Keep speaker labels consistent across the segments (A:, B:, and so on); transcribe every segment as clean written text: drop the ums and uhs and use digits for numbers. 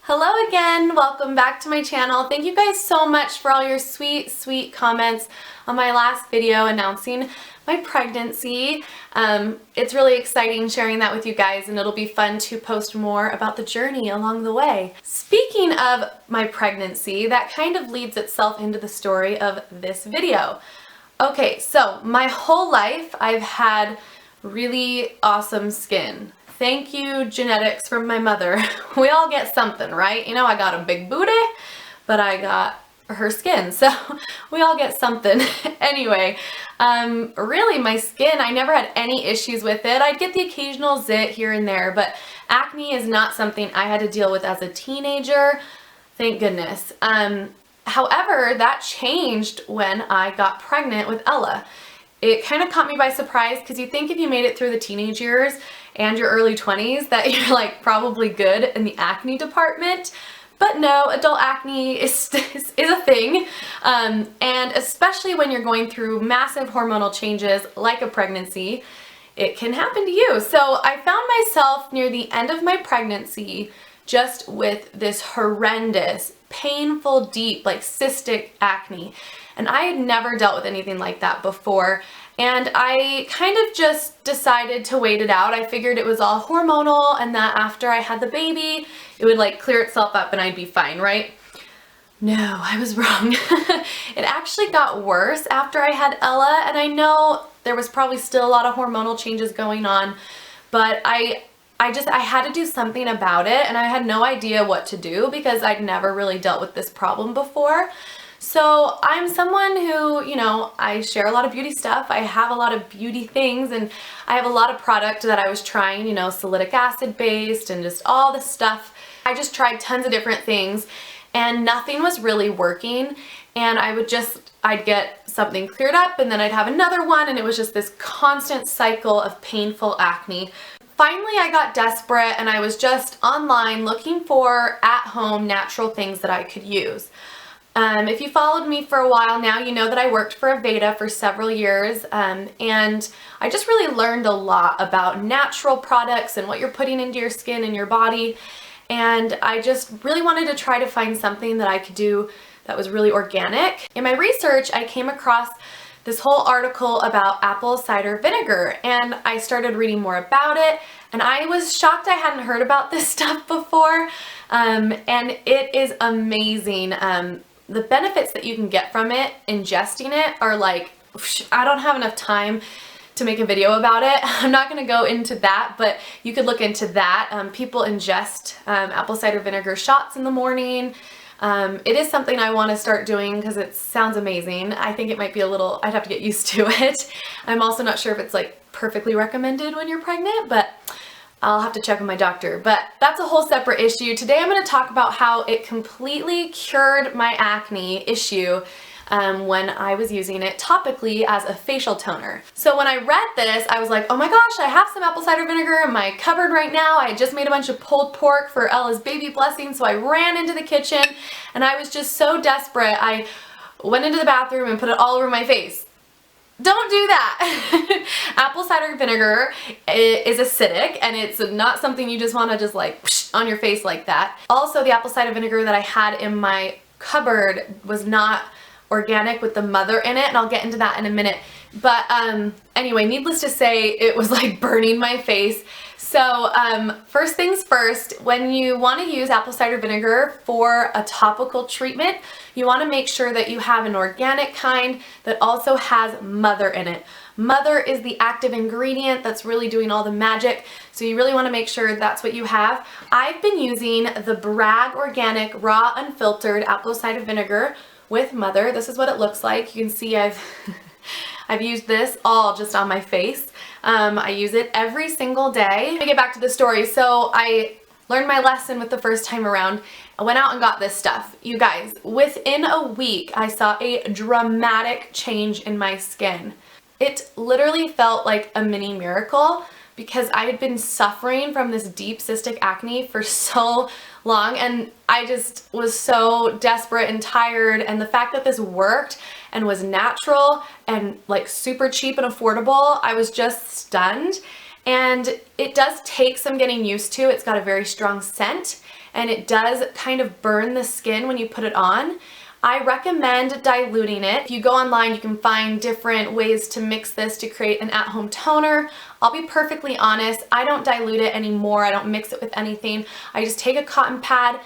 A: Hello again, welcome back to my channel. Thank you guys so much for all your sweet comments on my last video announcing my pregnancy. It's really exciting sharing that with you guys, and it'll be fun to post more about the journey along the way. Speaking of my pregnancy, that kind of leads itself into the story of this video. Okay, so my whole life I've had really awesome skin. Thank you, genetics from my mother. We all get something, right? You know, I got a big booty, but I got her skin, so we all get something. Anyway, really my skin, I never had any issues with it. I'd get the occasional zit here and there, but acne is not something I had to deal with as a teenager, thank goodness. However, that changed when I got pregnant with Ella. It kind of caught me by surprise because you think if you made it through the teenage years and your early 20s that you're like probably good in the acne department. But no, adult acne is a thing. And especially when you're going through massive hormonal changes like a pregnancy, it can happen to you. So I found myself near the end of my pregnancy just with this horrendous, painful, deep, like cystic acne. And I had never dealt with anything like that before. And I kind of just decided to wait it out. I figured it was all hormonal and that after I had the baby, it would like clear itself up and I'd be fine, right? No, I was wrong. It actually got worse after I had Ella, and I know there was probably still a lot of hormonal changes going on, but I had to do something about it, and I had no idea what to do because I'd never really dealt with this problem before. So I'm someone who, you know, I share a lot of beauty stuff. I have a lot of beauty things, and I have a lot of product that I was trying, you know, salicylic acid based and just all this stuff. I just tried tons of different things and nothing was really working. And I'd get something cleared up and then I'd have another one, and it was just this constant cycle of painful acne. Finally, I got desperate and I was just online looking for at-home natural things that I could use. If you followed me for a while now, you know that I worked for Aveda for several years, and I just really learned a lot about natural products and what you're putting into your skin and your body, and I just really wanted to try to find something that I could do that was really organic. In my research, I came across this whole article about apple cider vinegar, and I started reading more about it, and I was shocked I hadn't heard about this stuff before, and it is amazing. The benefits that you can get from it, ingesting it, are like, I don't have enough time to make a video about it. I'm not going to go into that, but you could look into that. People ingest apple cider vinegar shots in the morning. It is something I want to start doing because it sounds amazing. I think it might be I'd have to get used to it. I'm also not sure if it's like perfectly recommended when you're pregnant, but I'll have to check with my doctor, but that's a whole separate issue. Today I'm going to talk about how it completely cured my acne issue when I was using it topically as a facial toner. So when I read this, I was like, oh my gosh, I have some apple cider vinegar in my cupboard right now. I just made a bunch of pulled pork for Ella's baby blessing, so I ran into the kitchen and I was just so desperate. I went into the bathroom and put it all over my face. Don't do that. Apple cider vinegar is acidic, and it's not something you just want to just like on your face like that. Also, the apple cider vinegar that I had in my cupboard was not organic with the mother in it, and I'll get into that in a minute. But anyway, needless to say, it was like burning my face. So first things first, when you want to use apple cider vinegar for a topical treatment, you want to make sure that you have an organic kind that also has mother in it. Mother is the active ingredient that's really doing all the magic, so you really want to make sure that's what you have. I've been using the Bragg Organic Raw Unfiltered Apple Cider Vinegar with mother. This is what it looks like. You can see I've used this all just on my face. I use it every single day. Let me get back to the story. So I learned my lesson with the first time around. I went out and got this stuff. You guys, within a week, I saw a dramatic change in my skin. It literally felt like a mini miracle because I had been suffering from this deep cystic acne for so long, and I just was so desperate and tired, and the fact that this worked and was natural and like super cheap and affordable, I was just stunned. And it does take some getting used to. It's got a very strong scent, and it does kind of burn the skin when you put it on. I recommend diluting it. If you go online, you can find different ways to mix this to create an at-home toner. I'll be perfectly honest, I don't dilute it anymore. I don't mix it with anything. I just take a cotton pad,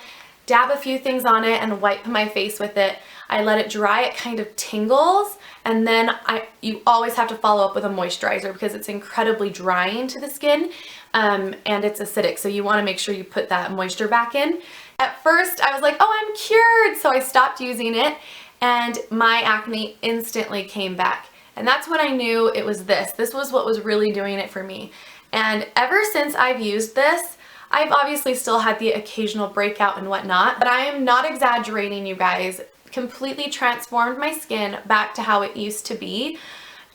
A: dab a few things on it, and wipe my face with it. I let it dry, it kind of tingles, and then you always have to follow up with a moisturizer because it's incredibly drying to the skin, and it's acidic, so you want to make sure you put that moisture back in. At first, I was like, oh, I'm cured, so I stopped using it, and my acne instantly came back. And that's when I knew it was this. This was what was really doing it for me. And ever since I've used this, I've obviously still had the occasional breakout and whatnot, but I am not exaggerating, you guys. Completely transformed my skin back to how it used to be.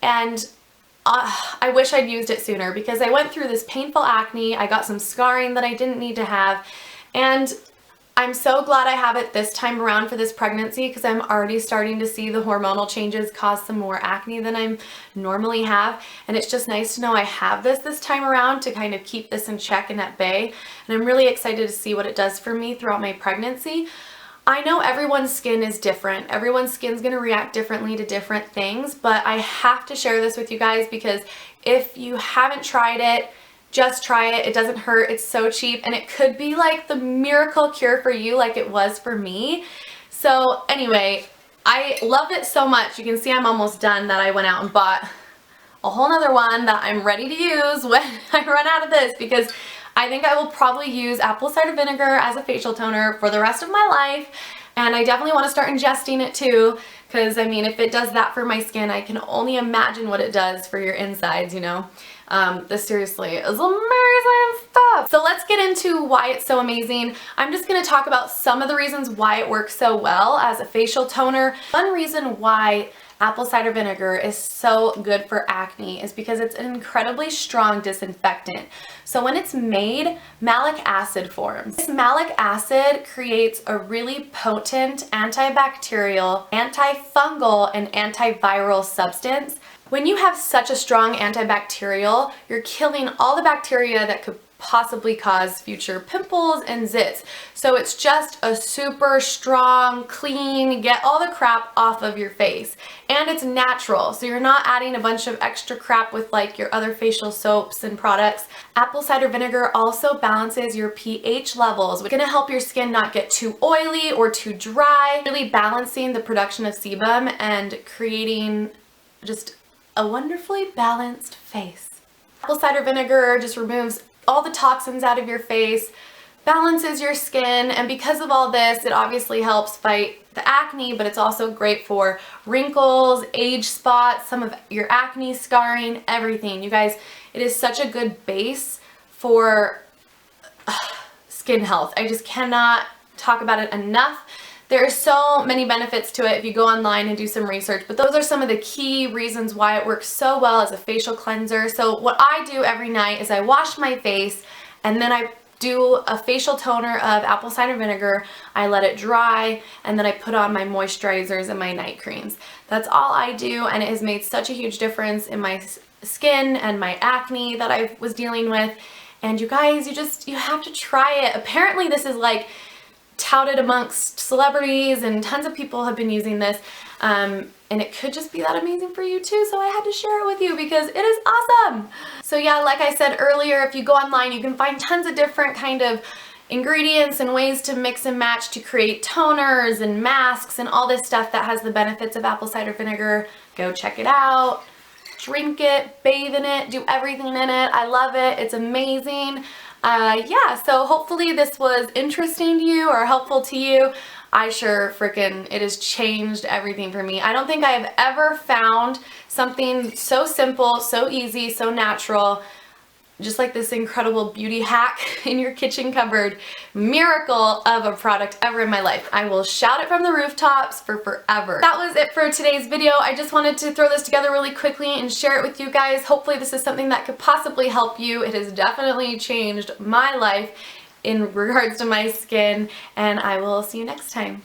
A: And I wish I'd used it sooner because I went through this painful acne. I got some scarring that I didn't need to have. And I'm so glad I have it this time around for this pregnancy because I'm already starting to see the hormonal changes cause some more acne than I normally have. And it's just nice to know I have this time around to kind of keep this in check and at bay. And I'm really excited to see what it does for me throughout my pregnancy. I know everyone's skin is different. Everyone's skin's going to react differently to different things, but I have to share this with you guys because if you haven't tried it, just try it. It doesn't hurt. It's so cheap, and it could be like the miracle cure for you like it was for me. So anyway, I love it so much. You can see I'm almost done that I went out and bought a whole nother one that I'm ready to use when I run out of this because I think I will probably use apple cider vinegar as a facial toner for the rest of my life, and I definitely want to start ingesting it too because I mean if it does that for my skin, I can only imagine what it does for your insides, you know. This seriously is amazing stuff. So let's get into why it's so amazing. I'm just going to talk about some of the reasons why it works so well as a facial toner. One reason why apple cider vinegar is so good for acne is because it's an incredibly strong disinfectant. So when it's made, malic acid forms. This malic acid creates a really potent antibacterial, antifungal, and antiviral substance. When you have such a strong antibacterial, you're killing all the bacteria that could possibly cause future pimples and zits. So it's just a super strong, clean, get all the crap off of your face. And it's natural, so you're not adding a bunch of extra crap with like your other facial soaps and products. Apple cider vinegar also balances your pH levels, which is going to help your skin not get too oily or too dry, really balancing the production of sebum and creating just a wonderfully balanced face. Apple cider vinegar just removes all the toxins out of your face, balances your skin, and because of all this, it obviously helps fight the acne, but it's also great for wrinkles, age spots, some of your acne scarring, everything. You guys, it is such a good base for skin health. I just cannot talk about it enough. There are so many benefits to it if you go online and do some research, but those are some of the key reasons why it works so well as a facial cleanser. So what I do every night is I wash my face and then I do a facial toner of apple cider vinegar. I let it dry and then I put on my moisturizers and my night creams. That's all I do, and it has made such a huge difference in my skin and my acne that I was dealing with. And you guys, you have to try it. Apparently this is like touted amongst celebrities and tons of people have been using this, and it could just be that amazing for you too, so I had to share it with you because it is awesome. So yeah, like I said earlier, if you go online you can find tons of different kind of ingredients and ways to mix and match to create toners and masks and all this stuff that has the benefits of apple cider vinegar. Go check it out, drink it, bathe in it, do everything in it. I love it. It's amazing. Yeah, so hopefully this was interesting to you or helpful to you. I sure it has changed everything for me. I don't think I have ever found something so simple, so easy, so natural, just like this incredible beauty hack in your kitchen cupboard miracle of a product ever in my life. I will shout it from the rooftops for forever. That was it for today's video. I just wanted to throw this together really quickly and share it with you guys. Hopefully this is something that could possibly help you. It has definitely changed my life in regards to my skin, and I will see you next time.